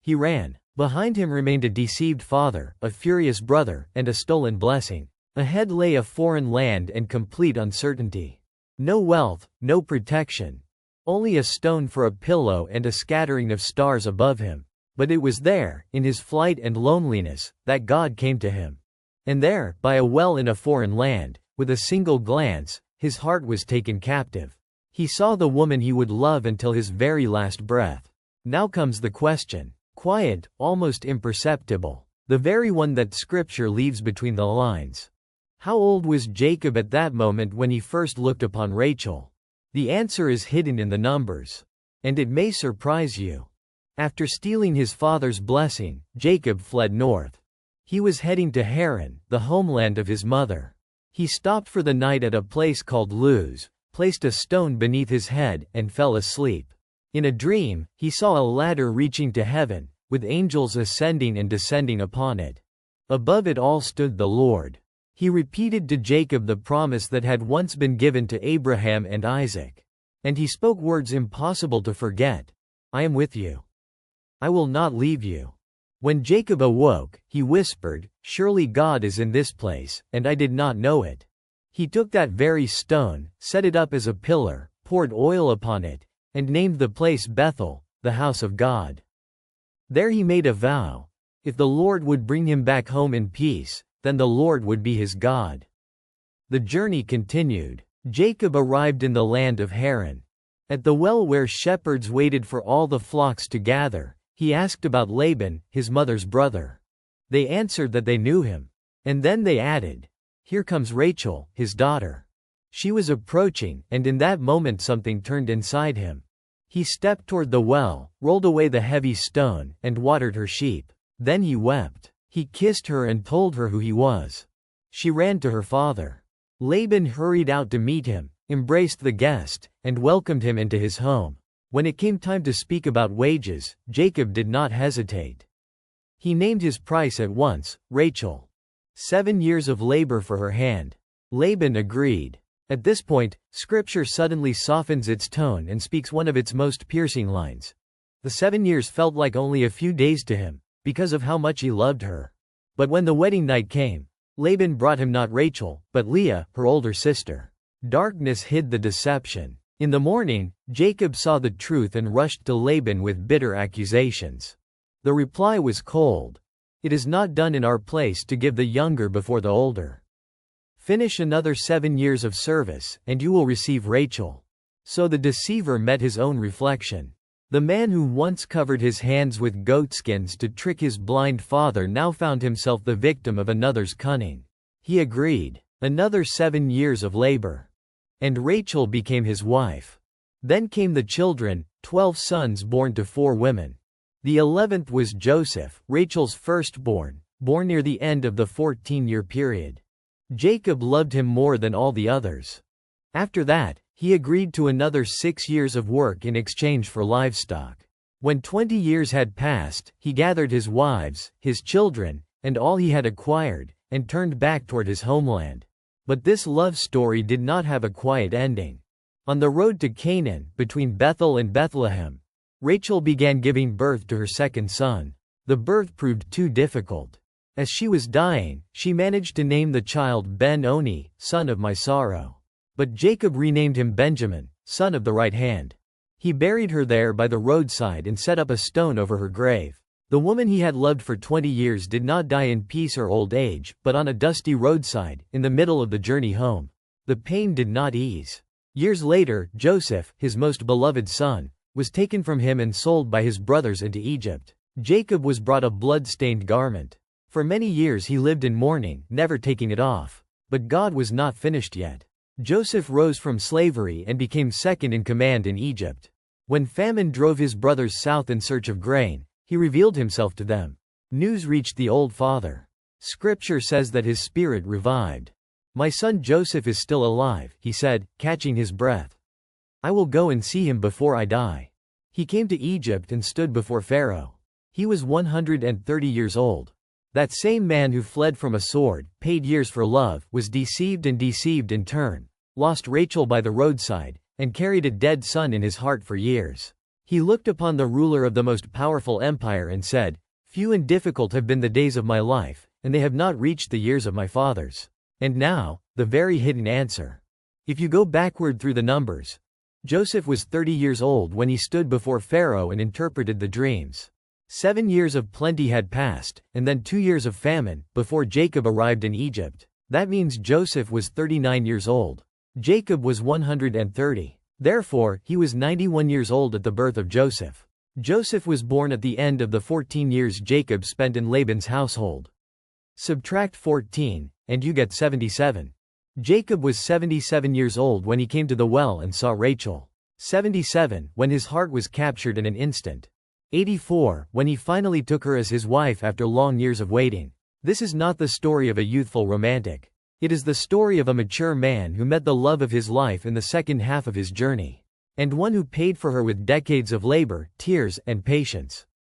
He ran. Behind him remained a deceived father, a furious brother, and a stolen blessing. Ahead lay a foreign land and complete uncertainty. No wealth, no protection. Only a stone for a pillow and a scattering of stars above him. But it was there, in his flight and loneliness, that God came to him. And there, by a well in a foreign land, with a single glance, his heart was taken captive. He saw the woman he would love until his very last breath. Now comes the question. Quiet, almost imperceptible. The very one that Scripture leaves between the lines. How old was Jacob at that moment when he first looked upon Rachel? The answer is hidden in the numbers. And it may surprise you. After stealing his father's blessing, Jacob fled north. He was heading to Haran, the homeland of his mother. He stopped for the night at a place called Luz, placed a stone beneath his head, and fell asleep. In a dream, he saw a ladder reaching to heaven, with angels ascending and descending upon it. Above it all stood the Lord. He repeated to Jacob the promise that had once been given to Abraham and Isaac. And he spoke words impossible to forget. I am with you. I will not leave you. When Jacob awoke, he whispered, "Surely God is in this place, and I did not know it." He took that very stone, set it up as a pillar, poured oil upon it, and named the place Bethel, the house of God. There he made a vow. If the Lord would bring him back home in peace, then the Lord would be his God. The journey continued. Jacob arrived in the land of Haran. At the well where shepherds waited for all the flocks to gather, he asked about Laban, his mother's brother. They answered that they knew him. And then they added, "Here comes Rachel, his daughter." She was approaching, and in that moment something turned inside him. He stepped toward the well, rolled away the heavy stone, and watered her sheep. Then he wept. He kissed her and told her who he was. She ran to her father. Laban hurried out to meet him, embraced the guest, and welcomed him into his home. When it came time to speak about wages, Jacob did not hesitate. He named his price at once, Rachel. 7 years of labor for her hand. Laban agreed. At this point, Scripture suddenly softens its tone and speaks one of its most piercing lines. The 7 years felt like only a few days to him, because of how much he loved her. But when the wedding night came, Laban brought him not Rachel, but Leah, her older sister. Darkness hid the deception. In the morning, Jacob saw the truth and rushed to Laban with bitter accusations. The reply was cold. "It is not done in our place to give the younger before the older. Finish another 7 years of service, and you will receive Rachel." So the deceiver met his own reflection. The man who once covered his hands with goatskins to trick his blind father now found himself the victim of another's cunning. He agreed. Another 7 years of labor. And Rachel became his wife. Then came the children, 12 sons born to 4 women. The 11th was Joseph, Rachel's firstborn, born near the end of the 14-year period. Jacob loved him more than all the others. After that, he agreed to another 6 years of work in exchange for livestock. When 20 years had passed, he gathered his wives, his children, and all he had acquired, and turned back toward his homeland. But this love story did not have a quiet ending. On the road to Canaan, between Bethel and Bethlehem, Rachel began giving birth to her second son. The birth proved too difficult. As she was dying, she managed to name the child Ben-Oni, son of my sorrow. But Jacob renamed him Benjamin, son of the right hand. He buried her there by the roadside and set up a stone over her grave. The woman he had loved for 20 years did not die in peace or old age, but on a dusty roadside, in the middle of the journey home. The pain did not ease. Years later, Joseph, his most beloved son, was taken from him and sold by his brothers into Egypt. Jacob was brought a blood-stained garment. For many years he lived in mourning, never taking it off. But God was not finished yet. Joseph rose from slavery and became second in command in Egypt. When famine drove his brothers south in search of grain, he revealed himself to them. News reached the old father. Scripture says that his spirit revived. "My son Joseph is still alive," he said, catching his breath. "I will go and see him before I die." He came to Egypt and stood before Pharaoh. He was 130 years old. That same man who fled from a sword, paid years for love, was deceived in turn, lost Rachel by the roadside, and carried a dead son in his heart for years. He looked upon the ruler of the most powerful empire and said, "Few and difficult have been the days of my life, and they have not reached the years of my fathers." And now, the very hidden answer. If you go backward through the numbers, Joseph was 30 years old when he stood before Pharaoh and interpreted the dreams. 7 years of plenty had passed, and then 2 years of famine, before Jacob arrived in Egypt. That means Joseph was 39 years old. Jacob was 130. Therefore, he was 91 years old at the birth of Joseph. Joseph was born at the end of the 14 years Jacob spent in Laban's household. Subtract 14, and you get 77. Jacob was 77 years old when he came to the well and saw Rachel. 77, when his heart was captured in an instant. 84, when he finally took her as his wife after long years of waiting. This is not the story of a youthful romantic. It is the story of a mature man who met the love of his life in the second half of his journey. And one who paid for her with decades of labor, tears, and patience.